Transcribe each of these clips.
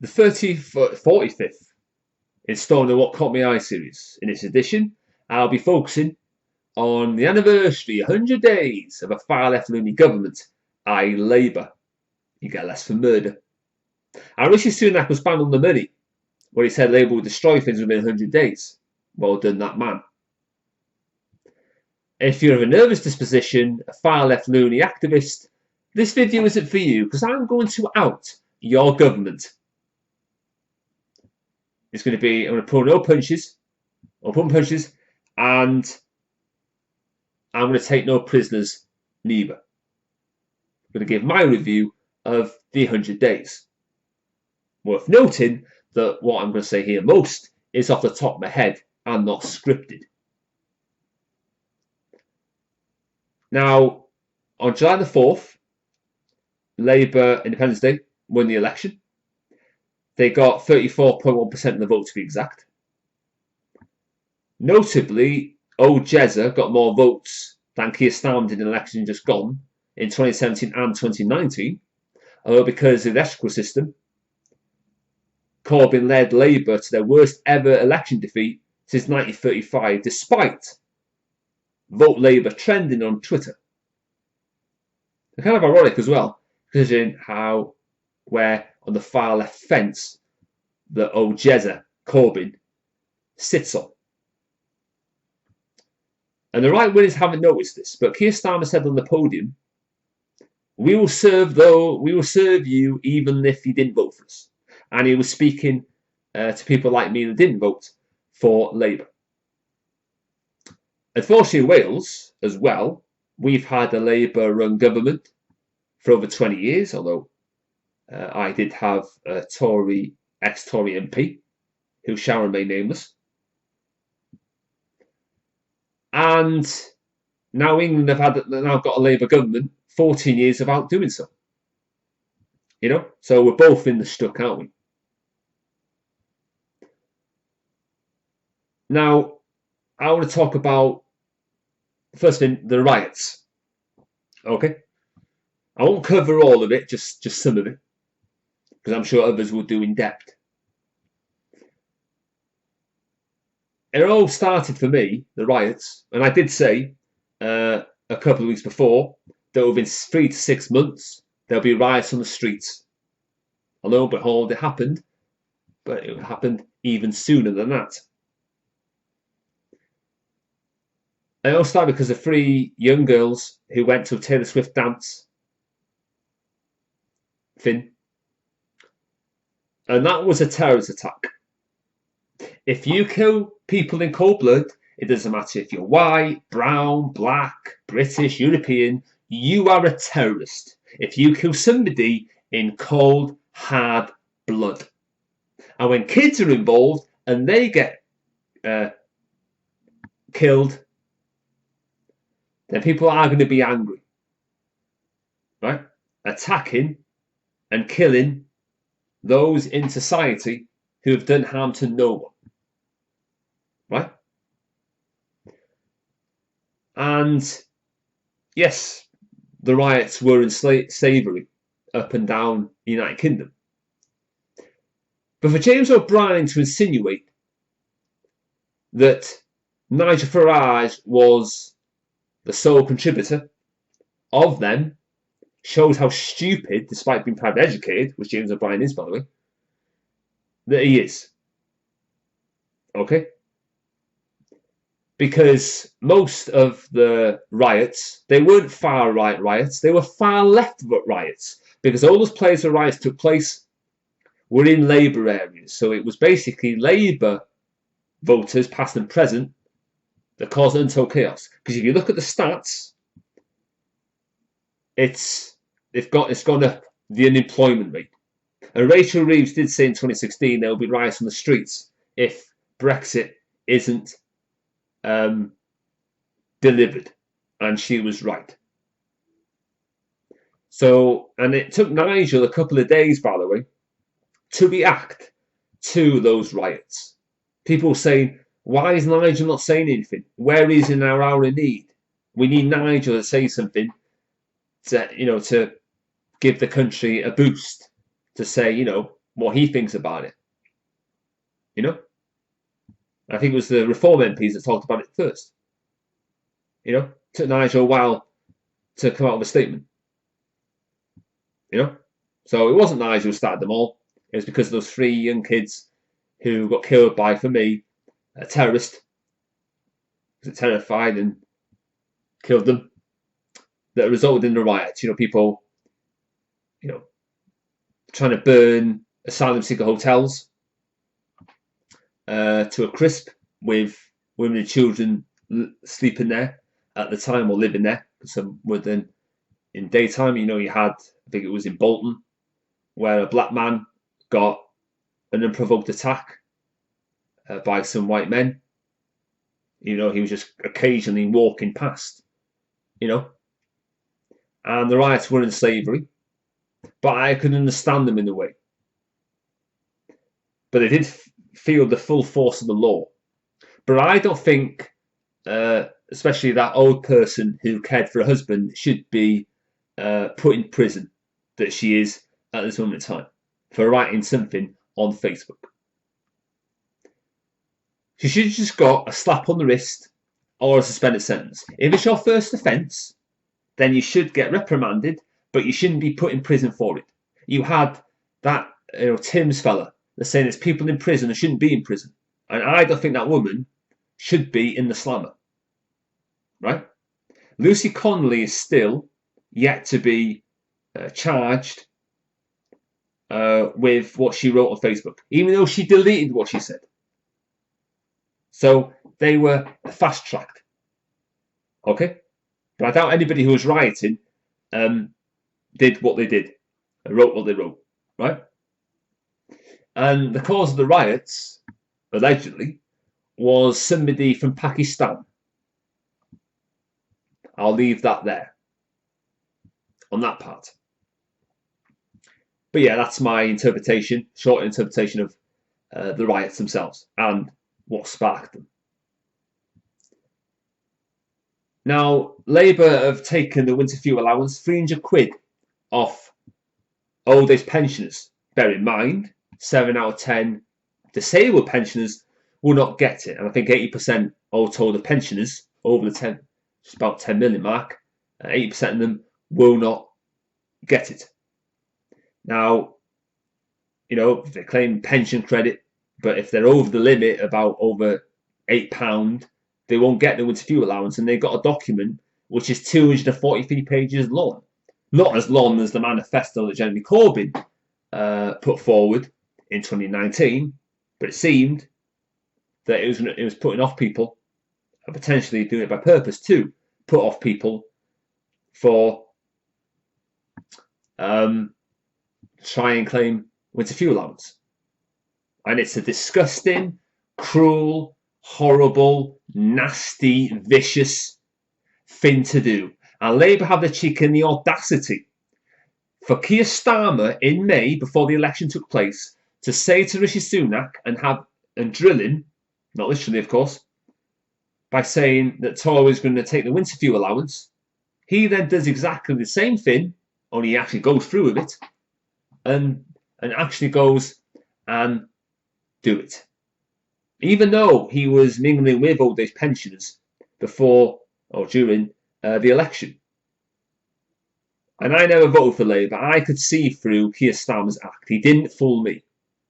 the 45th instalment of What Caught My Eye series. In this edition, I'll be focusing on the anniversary 100 days of a far left loony government, i.e. Labour. You get less for murder. And Rishi Sunak was bang on the money when he said Labour would destroy things within 100 days. Well done, that man. If you're of a nervous disposition, a far left loony activist, this video isn't for you because I'm going to out your government. It's going to be, I'm going to pull no punches, and I'm going to take no prisoners neither. I'm going to give my review of the 100 days. Worth noting that what I'm going to say here most is off the top of my head and not scripted. Now, on July the 4th, Labour Independence Day won the election. They got 34.1% of the vote to be exact. Notably, old Jezza got more votes than Keir Starmer did in the election just gone in 2017 and 2019. Although because of the electoral system, Corbyn led Labour to their worst ever election defeat since 1935, despite Vote Labour trending on Twitter. It's kind of ironic as well, considering how we're on the far left fence that old Jezza, Corbyn, sits on. And the right wingers haven't noticed this, but Keir Starmer said on the podium, we will serve you even if you didn't vote for us. And he was speaking to people like me that didn't vote for Labour. Unfortunately, in Wales as well, we've had a Labour-run government for over 20 years, although I did have a ex-Tory MP, who shall remain nameless. And now England have now got a Labour government 14 years without doing so. You know, so we're both in the stuck, aren't we? Now, I want to talk about, first thing, the riots. Okay? I won't cover all of it, just some of it, because I'm sure others will do in depth. It all started for me, the riots, and I did say a couple of weeks before that within 3 to 6 months there'll be riots on the streets. Lo and behold, it happened, but it happened even sooner than that. It all started because of 3 young girls who went to a Taylor Swift dance thing, and that was a terrorist attack. If you kill people in cold blood, it doesn't matter if you're white, brown, black, British, European, you are a terrorist if you kill somebody in cold, hard blood. And when kids are involved and they get killed, then people are going to be angry, right? Attacking and killing those in society who have done harm to no one, right? And yes, the riots were in savoury up and down the United Kingdom. But for James O'Brien to insinuate that Nigel Farage was the sole contributor of them shows how stupid, despite being private educated, which James O'Brien is, by the way, that he is. Okay? Because most of the riots, they weren't far right riots, they were far left riots. Because all those places where riots took place were in Labour areas. So it was basically Labour voters, past and present, that caused untold chaos. Because if you look at the stats, it's gone up, the unemployment rate. And Rachel Reeves did say in 2016 there will be riots on the streets if Brexit isn't delivered, and she was right. So, and it took Nigel a couple of days, by the way, to react to those riots. People saying, why is Nigel not saying anything? Where is in our hour of need? We need Nigel to say something to give the country a boost, to say, what he thinks about it. You know, I think it was the Reform MPs that talked about it first. You know, it took Nigel a while to come out with a statement. You know, so it wasn't Nigel who started them all. It was because of those 3 young kids who got killed by, for me, a terrorist. Was terrified and killed them. That resulted in the riots. You know, people, you know, trying to burn asylum seeker hotels to a crisp, with women and children sleeping there at the time or living there. Some were then in daytime. You know, you had, I think it was in Bolton, where a black man got an unprovoked attack by some white men. You know, he was just occasionally walking past, you know. And the riots were in slavery, but I could understand them in a way. But they did feel the full force of the law. But I don't think, especially that old person who cared for her husband, should be put in prison that she is at this moment in time for writing something on Facebook. She should have just got a slap on the wrist or a suspended sentence. If it's your first offence, then you should get reprimanded, but you shouldn't be put in prison for it. You had that, you know, Tim's fella that's saying it's people in prison that shouldn't be in prison. And I don't think that woman should be in the slammer. Right? Lucy Connolly is still yet to be charged with what she wrote on Facebook, even though she deleted what she said. So they were fast-tracked. Okay? But I doubt anybody who was rioting did what they did, wrote what they wrote, right? And the cause of the riots, allegedly, was somebody from Pakistan. I'll leave that there, on that part. But yeah, that's my interpretation, short interpretation of the riots themselves and what sparked them. Now, Labour have taken the winter fuel allowance, £300 off old age pensioners. Bear in mind, 7 out of 10 disabled pensioners will not get it. And I think 80% all told of pensioners over the just about 10 million mark, 80% of them will not get it. Now, you know, they claim pension credit, but if they're over the limit, about over £8, they won't get the winter fuel allowance, and they've got a document which is 243 pages long. Not as long as the manifesto that Jeremy Corbyn put forward in 2019, but it seemed that it was putting off people, and potentially doing it by purpose to put off people for try and claim winter fuel allowance. And it's a disgusting, cruel, horrible, nasty, vicious thing to do. And Labour have the cheek and the audacity for Keir Starmer in May, before the election took place, to say to Rishi Sunak and drill him, not literally of course, by saying that Tory is going to take the winter fuel allowance. He then does exactly the same thing, only he actually goes through with it, and actually goes and do it. Even though he was mingling with old age pensioners before or during the election. And I never voted for Labour. I could see through Keir Starmer's act. He didn't fool me.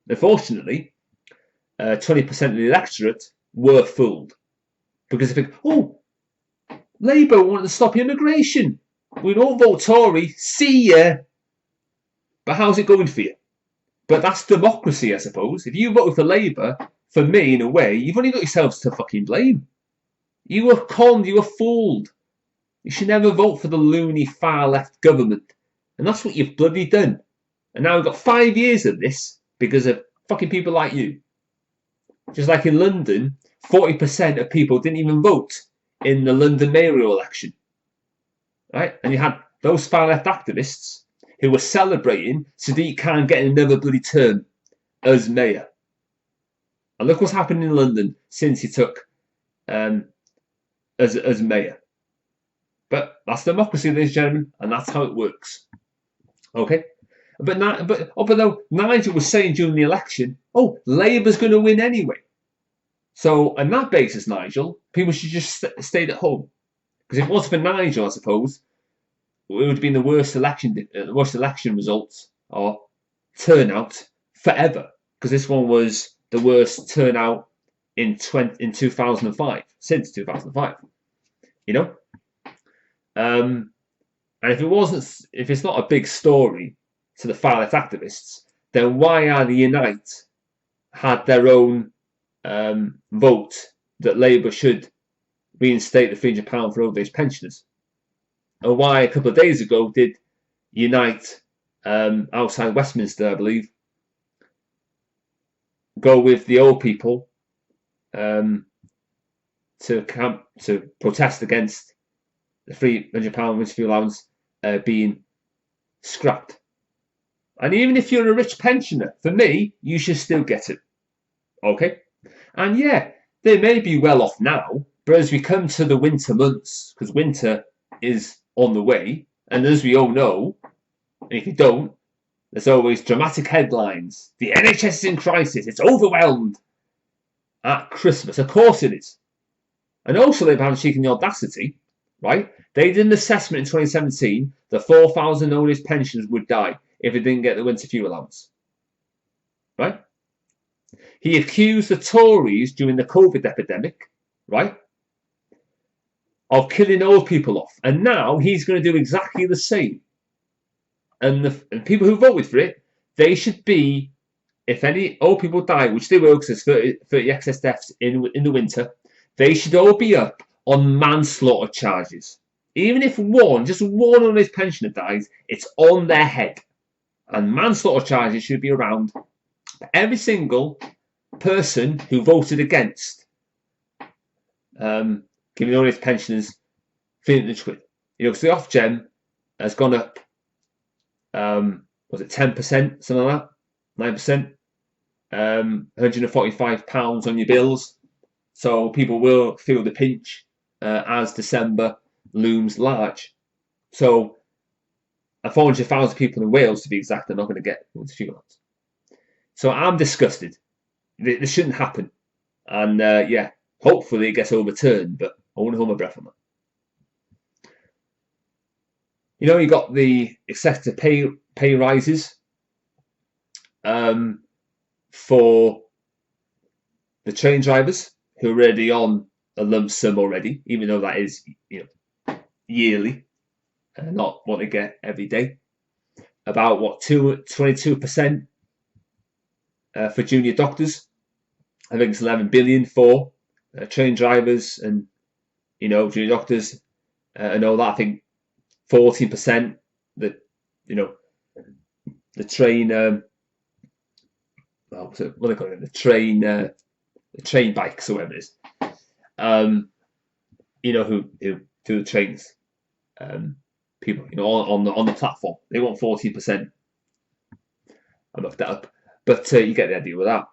Unfortunately, 20% of the electorate were fooled. Because they think, oh, Labour wanted to stop immigration. We don't vote Tory. See ya. But how's it going for you? But that's democracy, I suppose. If you voted for Labour, for me, in a way, you've only got yourselves to fucking blame. You were conned, you were fooled. You should never vote for the loony far-left government. And that's what you've bloody done. And now we've got 5 years of this because of fucking people like you. Just like in London, 40% of people didn't even vote in the London mayoral election. Right? And you had those far-left activists who were celebrating Sadiq Khan getting another bloody term as mayor. And look what's happened in London since he took as mayor. But that's democracy, ladies and gentlemen, and that's how it works. Okay? Although Nigel was saying during the election, oh, Labour's going to win anyway. So on that basis, Nigel, people should just stay at home. Because if it wasn't for Nigel, I suppose, it would have been the worst election results or turnout forever. Because this one was the worst turnout in 2005, since 2005. You know? And if it's not a big story to the far left activists, then why are the Unite had their own vote that Labour should reinstate the £300 for old age pensioners? And why a couple of days ago did Unite outside Westminster, I believe, go with the old people to protest against the £300 winter fuel allowance being scrapped? And even if you're a rich pensioner, for me, you should still get it. Okay? And yeah, they may be well off now, but as we come to the winter months, because winter is on the way, and as we all know, and if you don't, there's always dramatic headlines. The NHS is in crisis. It's overwhelmed at Christmas. Of course it is. And also they've had cheeking the audacity, right? They did an assessment in 2017 that 4,000 oldest pensioners would die if they didn't get the winter fuel allowance. Right? He accused the Tories during the COVID epidemic, right, of killing old people off. And now he's going to do exactly the same. And people who voted for it, they should be, if any old people die, which they will because there's 30 excess deaths in the winter, they should all be up on manslaughter charges. Even if just one on his pensioner dies, it's on their head. And manslaughter charges should be around every single person who voted against giving all his pensioners £300. You know, because the Ofgem has gone up, was it 10%, something like that, 9%, £145 on your bills. So people will feel the pinch as December looms large. So 400,000 people in Wales, to be exact, are not going to get winter fuel allowance. So I'm disgusted. This shouldn't happen. And yeah, hopefully it gets overturned, but I want to hold my breath on that. You know, you got the excessive pay rises for the train drivers who are already on a lump sum already, even though that is, you know, yearly, not what they get every day. About what, 22% for junior doctors. I think it's 11 billion for train drivers and, you know, junior doctors and all that. I think 14% that, you know, the train what do they call it? The train bikes or whatever it is. You know, who do the trains. People, you know, on the platform. They want 14%. I looked that up. But you get the idea with that.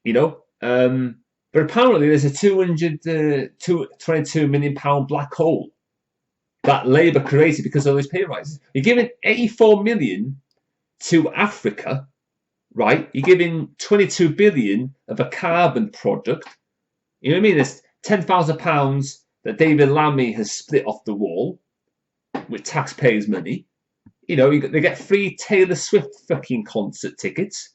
You know? But apparently there's a £22 million black hole that Labour created because of those pay rises. You're giving 84 million to Africa, right? You're giving 22 billion of a carbon product. You know what I mean? There's £10,000 that David Lammy has split off the wall with taxpayers' money. You know, they get free Taylor Swift fucking concert tickets,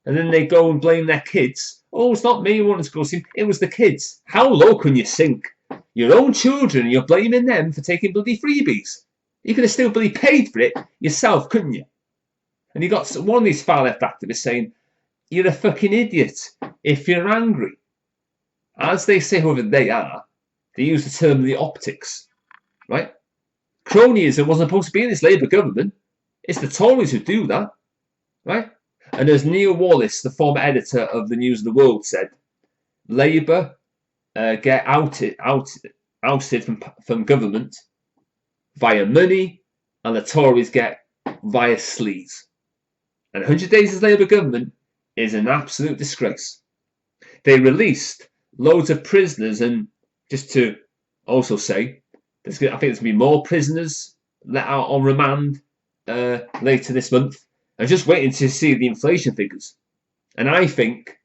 and then they go and blame their kids. Oh, it's not me who wanted to go see. It was the kids. How low can you sink? Your own children, you're blaming them for taking bloody freebies. You could have still bloody paid for it yourself, couldn't you? And you got one of these far left activists saying, you're a fucking idiot if you're angry. As they say, whoever they are, they use the term the optics, right? Cronyism wasn't supposed to be in this Labour government. It's the Tories who do that, right? And as Neil Wallace, the former editor of the News of the World, said, Labour get ousted from government via money, and the Tories get via sleaze. And 100 days as Labour government is an absolute disgrace. They released loads of prisoners, and just to also say, I think there's going to be more prisoners let out on remand later this month. I'm just waiting to see the inflation figures. And I think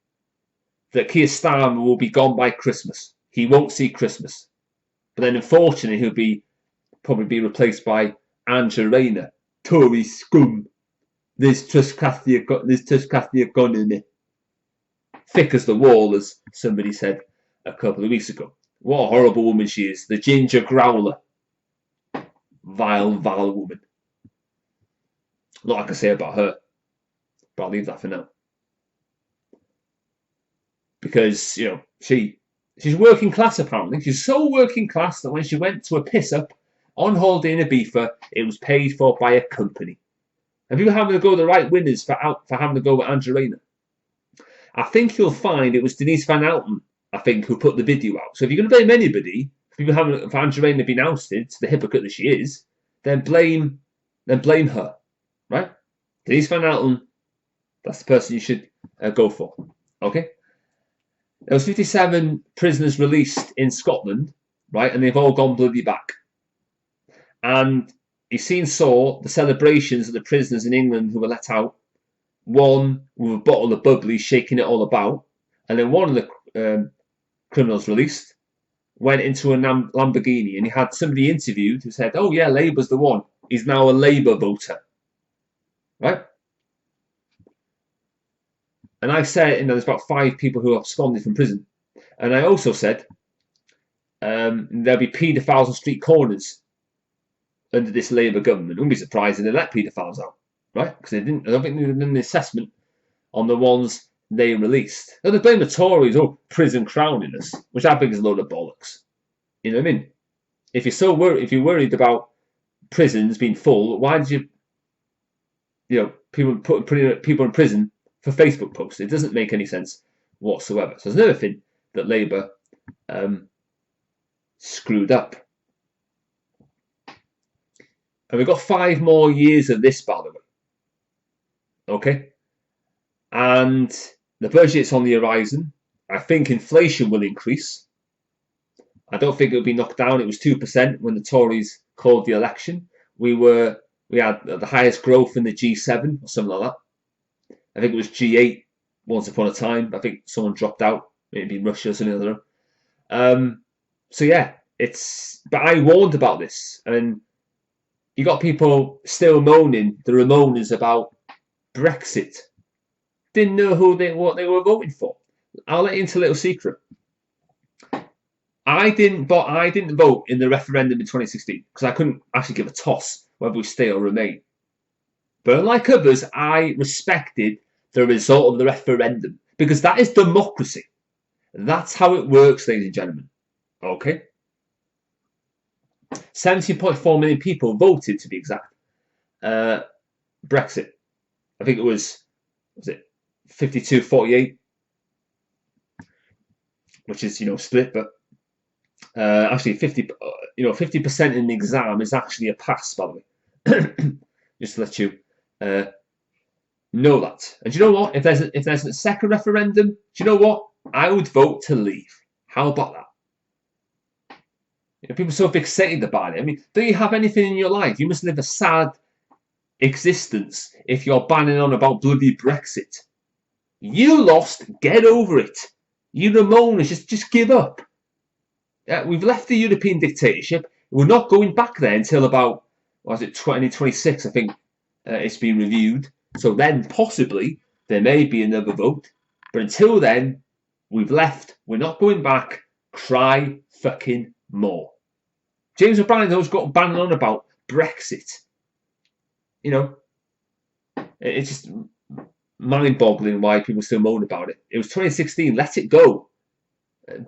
that Keir Starmer will be gone by Christmas. He won't see Christmas. But then, unfortunately, he'll probably be replaced by Andrew Rayner. Tory scum. This trespass the economy. Thick as the wall, as somebody said a couple of weeks ago. What a horrible woman she is. The ginger growler. Vile woman. A lot I can say about her. But I'll leave that for now. Because, you know, she's working class apparently. She's so working class that when she went to a piss up on holiday in Ibiza, it was paid for by a company. And people having to go the right winners for having to go with Andrew Rayner. I think you'll find it was Denise Van Outen, I think, who put the video out. So if you're going to blame anybody for Andrew Rayner being ousted, the hypocrite that she is, then blame her, right? Denise Van Outen, that's the person you should go for. Okay. There was 57 prisoners released in Scotland, right, and they've all gone bloody back. And you saw the celebrations of the prisoners in England who were let out. One with a bottle of bubbly, shaking it all about, and then one of the criminals released went into a Lamborghini, and he had somebody interviewed who said, "Oh yeah, Labour's the one. He's now a Labour voter." Right? And I said, there's about 5 people who have absconded from prison. And I also said there'll be paedophiles on street corners under this Labour government. It wouldn't be surprising they let paedophiles out, right? Because I don't think they've done an assessment on the ones they released. Now they blame the Tories, prison crowning us, which I think is a load of bollocks. You know what I mean? If you're worried about prisons being full, why did putting people in prison for Facebook posts? It doesn't make any sense whatsoever. So there's another thing that Labour screwed up. And we've got 5 more years of this, by the way. Okay? And the budget's on the horizon. I think inflation will increase. I don't think it'll be knocked down. It was 2% when the Tories called the election. We had the highest growth in the G7 or something like that. I think it was G8 once upon a time. I think someone dropped out, maybe Russia or something like that. So yeah, but I warned about this, and you got people still moaning, the Ramonas, about Brexit. Didn't know what they were voting for. I'll let you into a little secret. I didn't vote in the referendum in 2016 because I couldn't actually give a toss whether we stay or remain. But unlike others, I respected the result of the referendum because that is democracy. That's how it works, ladies and gentlemen. Okay? 17.4 million people voted, to be exact. Brexit. I think it was 52-48, which is split, but actually 50% in the exam is actually a pass, by the way. Just to let you know that. And do you know what? If there's a second referendum, do you know what? I would vote to leave. How about that? People are so fixated about it. I mean, do you have anything in your life? You must live a sad existence if you're banning on about bloody Brexit. You lost. Get over it. You Ramonas, just give up. We've left the European dictatorship. We're not going back there until about 2026. I think it's been reviewed. So then possibly there may be another vote. But until then, we've left. We're not going back. Cry fucking more. James O'Brien's always got banning on about Brexit. It's just mind-boggling why people still moan about it. It was 2016. Let it go.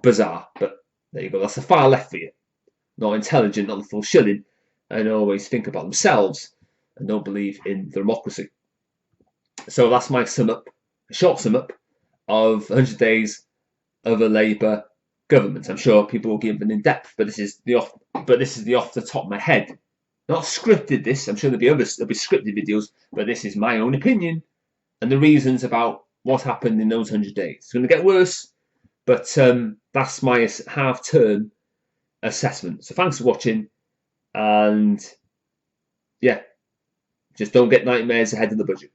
Bizarre, but there you go. That's the far left for you. Not intelligent, not the full shilling, and always think about themselves and don't believe in democracy. So that's my short sum up of 100 days of a Labour government. I'm sure people will give an in-depth, but this is the off the top of my head. Not scripted. This, I'm sure there'll be scripted videos, but this is my own opinion and the reasons about what happened in those 100 days. It's going to get worse, but that's my half-term assessment. So thanks for watching, and yeah, just don't get nightmares ahead of the budget.